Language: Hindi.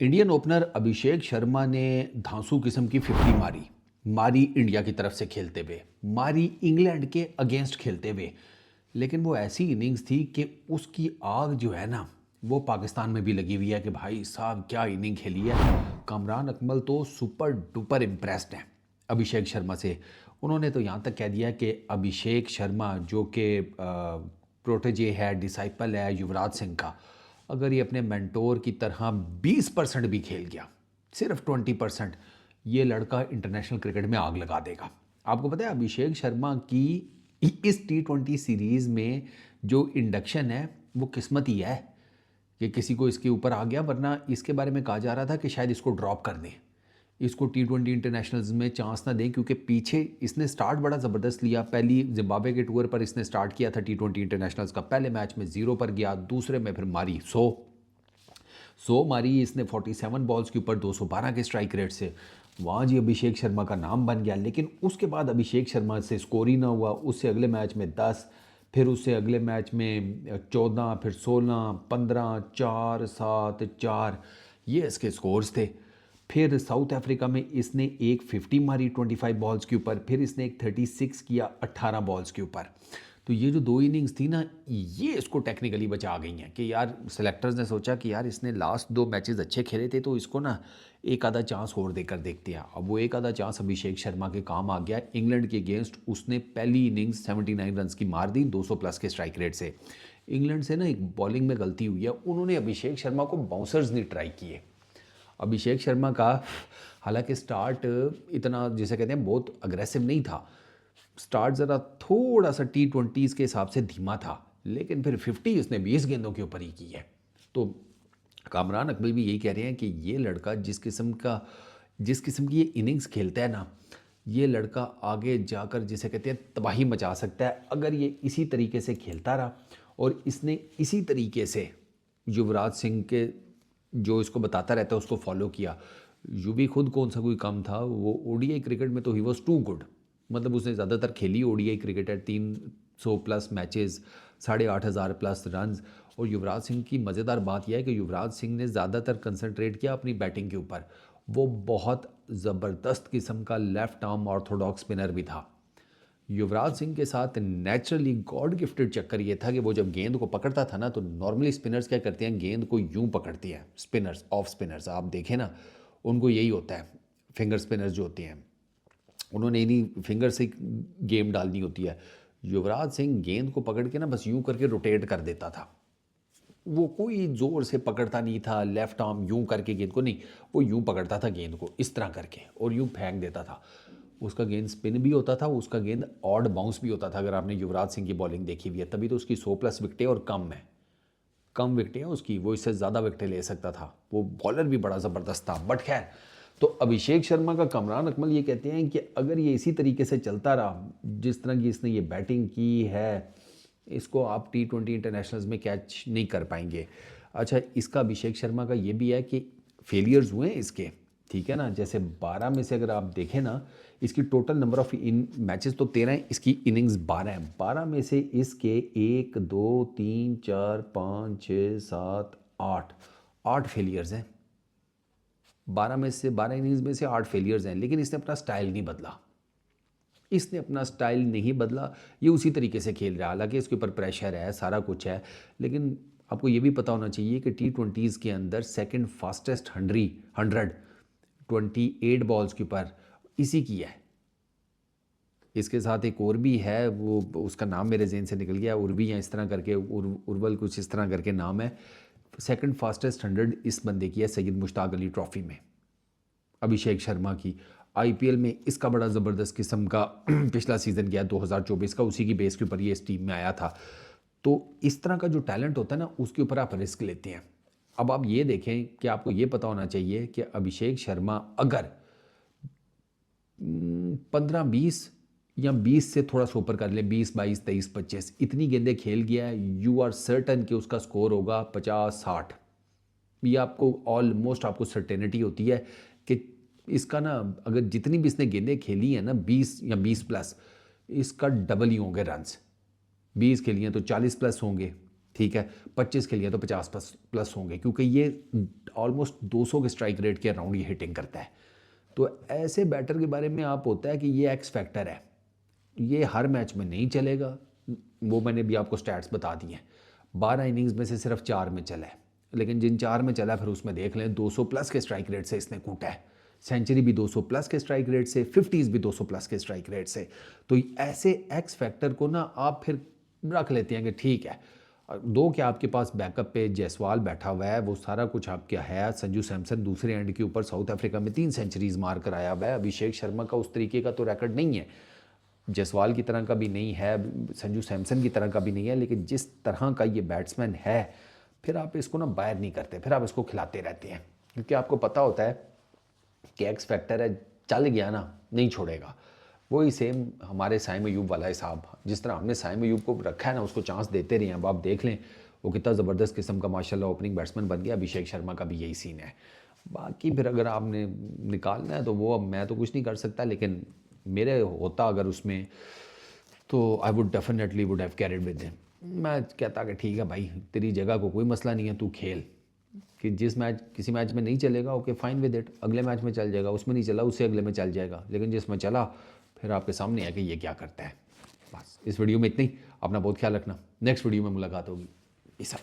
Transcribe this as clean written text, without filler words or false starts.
इंडियन ओपनर अभिषेक शर्मा ने धांसू किस्म की 50 मारी। मारी इंडिया की तरफ से खेलते हुए, मारी इंग्लैंड के अगेंस्ट खेलते हुए। लेकिन वो ऐसी इनिंग्स थी कि उसकी आग जो है ना, वो पाकिस्तान में भी लगी हुई है कि भाई साहब क्या इनिंग खेली है। कामरान अकमल तो सुपर डुपर इम्प्रेस्ड हैं अभिषेक शर्मा से। उन्होंने तो यहाँ तक कह दिया कि अभिषेक शर्मा जो कि प्रोटेजे है, डिसाइपल है युवराज सिंह का, अगर ये अपने मेंटोर की तरह 20% भी खेल गया, सिर्फ 20%, ये लड़का इंटरनेशनल क्रिकेट में आग लगा देगा। आपको पता है अभिषेक शर्मा की इस T20 सीरीज़ में जो इंडक्शन है वो किस्मत ही है कि किसी को इसके ऊपर आ गया, वरना इसके बारे में कहा जा रहा था कि शायद इसको ड्रॉप कर दें, इसको T20 इंटरनेशनल्स में चांस ना दें, क्योंकि पीछे इसने स्टार्ट बड़ा ज़बरदस्त लिया। पहली जिम्बाब्वे के टूर पर इसने स्टार्ट किया था T20 इंटरनेशनल्स का, पहले मैच में 0 पर गया, दूसरे में फिर मारी 100 मारी इसने 47 बॉल्स के ऊपर 212 के स्ट्राइक रेट से। वहाँ जी अभिषेक शर्मा का नाम बन गया। लेकिन उसके बाद अभिषेक शर्मा से स्कोर ही ना हुआ। उससे अगले मैच में 10, फिर उससे अगले मैच में 14, फिर 16, 15, 4, 7, 4, ये इसके स्कोर्स थे। फिर साउथ अफ्रीका में इसने एक 50 मारी 25 बॉल्स के ऊपर, फिर इसने एक 36 किया 18 बॉल्स के ऊपर। तो ये जो दो इनिंग्स थी ना, ये इसको टेक्निकली बचा गई हैं कि यार सेलेक्टर्स ने सोचा कि यार इसने लास्ट 2 मैचेस अच्छे खेले थे, तो इसको ना एक आधा चांस और देकर देखते हैं। अब वो एक आधा चांस अभिषेक शर्मा के काम आ गया। इंग्लैंड के अगेंस्ट उसने पहली इनिंग्स 79 रन की मार दी 200 प्लस के स्ट्राइक रेट से। इंग्लैंड से ना एक बॉलिंग में गलती हुई है, उन्होंने अभिषेक शर्मा को बाउंसर्स नहीं ट्राई किए। अभिषेक शर्मा का हालांकि स्टार्ट इतना जिसे कहते हैं बहुत अग्रेसिव नहीं था, स्टार्ट ज़रा थोड़ा सा T20s के हिसाब से धीमा था, लेकिन फिर 50 इसने 20 गेंदों के ऊपर ही की है। तो कामरान अकमल भी यही कह रहे हैं कि ये लड़का जिस किस्म की ये इनिंग्स खेलता है ना, ये लड़का आगे जाकर जिसे कहते हैं तबाही मचा सकता है, अगर ये इसी तरीके से खेलता रहा। और इसने इसी तरीके से युवराज सिंह के जो इसको बताता रहता है उसको फॉलो किया। युवी खुद कौन सा कोई कम था, वो ओडीआई क्रिकेट में तो ही वॉज टू गुड। मतलब उसने ज़्यादातर खेली ओडीआई क्रिकेट है, 300 प्लस मैचेस, 8,500 प्लस रन्स। और युवराज सिंह की मज़ेदार बात यह है कि युवराज सिंह ने ज़्यादातर कंसंट्रेट किया अपनी बैटिंग के ऊपर। वो बहुत ज़बरदस्त किस्म का लेफ़्ट आर्म ऑर्थोडॉक्स स्पिनर भी था। युवराज सिंह के साथ नेचुरली गॉड गिफ्टेड चक्कर ये था कि वो जब गेंद को पकड़ता था ना, तो नॉर्मली स्पिनर्स क्या करते हैं, गेंद को यूं पकड़ती हैं। स्पिनर्स, ऑफ स्पिनर्स आप देखें ना, उनको यही होता है। फिंगर स्पिनर्स जो होते हैं, उन्होंने इन्हीं फिंगर से गेम डालनी होती है। युवराज सिंह गेंद को पकड़ के ना बस यूं करके रोटेट कर देता था। वो कोई ज़ोर से पकड़ता नहीं था, लेफ्ट आर्म यूं करके गेंद को नहीं, वो यूं पकड़ता था गेंद को इस तरह करके और यूं फेंक देता था। उसका गेंद स्पिन भी होता था, उसका गेंद ऑड बाउंस भी होता था। अगर आपने युवराज सिंह की बॉलिंग देखी हुई है, तभी तो उसकी 100 प्लस विकटें और कम विकटें हैं उसकी, वो इससे ज़्यादा विकटें ले सकता था। वो बॉलर भी बड़ा ज़बरदस्त था। बट खैर, तो अभिषेक शर्मा का कामरान अकमल ये कहते हैं कि अगर ये इसी तरीके से चलता रहा, जिस तरह की इसने ये बैटिंग की है, इसको आप T20 इंटरनेशनल्स में कैच नहीं कर पाएंगे। अच्छा, इसका अभिषेक शर्मा का ये भी है कि फेलियर्स हुए हैं इसके, ठीक है ना। जैसे 12 में से अगर आप देखें ना, इसकी total number of in matches तो 13 हैं, इसकी इनिंग्स 12 हैं। 12 में से इसके 1, 2, 3, 4, 5, 6, 7, 8 फेलियर्स हैं। 12 इनिंग्स में से 8 फेलियर्स हैं। लेकिन इसने अपना स्टाइल नहीं बदला, ये उसी तरीके से खेल रहा है। हालांकि इसके ऊपर प्रेशर है, सारा कुछ है, लेकिन आपको ये भी पता होना चाहिए कि T20s के अंदर सेकंड फास्टेस्ट 100 28 बॉल्स के ऊपर इसी की है। इसके साथ एक और भी है, वो उसका नाम मेरे ज़हन से निकल गया, उर्वी या इस तरह करके, उर्वल कुछ इस तरह करके नाम है। सेकंड फास्टेस्ट 100 इस बंदे की है सैयद मुश्ताक अली ट्रॉफी में, अभिषेक शर्मा की। आईपीएल में इसका बड़ा ज़बरदस्त किस्म का पिछला सीज़न गया 2024 का, उसी की बेस के ऊपर ये इस टीम में आया था। तो इस तरह का जो टैलेंट होता है ना, उसके ऊपर आप रिस्क लेते हैं। अब आप ये देखें कि आपको ये पता होना चाहिए कि अभिषेक शर्मा अगर 15-20 या 20 से थोड़ा सा ऊपर कर ले, 20-22-23-25 इतनी गेंदें खेल गया है, यू आर सर्टन कि उसका स्कोर होगा 50-60। ये आपको ऑलमोस्ट आपको सर्टेनिटी होती है कि इसका ना, अगर जितनी भी इसने गेंदें खेली हैं ना, 20 या 20 प्लस, इसका डबल ही होंगे रन्स। 20 खेली हैं तो 40 प्लस होंगे, ठीक है, 25 के लिए तो 50 प्लस प्लस होंगे, क्योंकि ये ऑलमोस्ट 200 के स्ट्राइक रेट के अराउंड ये हिटिंग करता है। तो ऐसे बैटर के बारे में आप होता है कि ये एक्स फैक्टर है, ये हर मैच में नहीं चलेगा। वो मैंने भी आपको स्टैट्स बता दी हैं, 12 इनिंग्स में से सिर्फ 4 में चला है, लेकिन जिन 4 में चला फिर उसमें देख लें 200 प्लस के स्ट्राइक रेट से इसने कूटा है, सेंचुरी भी 200 प्लस के स्ट्राइक रेट से, 50s भी 200 प्लस के स्ट्राइक रेट से। तो ऐसे एक्स फैक्टर को ना आप फिर रख लेते हैं कि ठीक है, दो क्या आपके पास बैकअप पे जायसवाल बैठा हुआ है, वो सारा कुछ आपके है। संजू सैमसन दूसरे एंड के ऊपर साउथ अफ्रीका में 3 सेंचुरीज मार कर आया हुआ है। अभिषेक शर्मा का उस तरीके का तो रिकॉर्ड नहीं है, जायसवाल की तरह का भी नहीं है, संजू सैमसन की तरह का भी नहीं है, लेकिन जिस तरह का ये बैट्समैन है फिर आप इसको ना बायर नहीं करते, फिर आप इसको खिलाते रहते हैं, क्योंकि आपको पता होता है कि एक्स फैक्टर है, चल गया ना नहीं छोड़ेगा। वही सेम हमारे साइम अयूब वाला हिसाब, जिस तरह हमने साइम अयूब को रखा है ना, उसको चांस देते रहे हैं। अब आप देख लें वो कितना ज़बरदस्त किस्म का माशाल्लाह ओपनिंग बैट्समैन बन गया। अभिषेक शर्मा का भी यही सीन है। बाकी फिर अगर आपने निकालना है तो वो अब मैं तो कुछ नहीं कर सकता, लेकिन मेरे होता अगर उसमें तो I would definitely would have carried with him. मैं कहता कि ठीक है भाई, तेरी जगह को कोई मसला नहीं है, तू खेल, कि जिस मैच किसी मैच में नहीं चलेगा ओके फाइन विद इट, अगले मैच में चल जाएगा, उसमें नहीं चला उससे अगले में चल जाएगा, लेकिन जिसमें चला फिर आपके सामने है कि ये क्या करता है। बस इस वीडियो में इतना ही, अपना बहुत ख्याल रखना, नेक्स्ट वीडियो में मुलाकात होगी। इस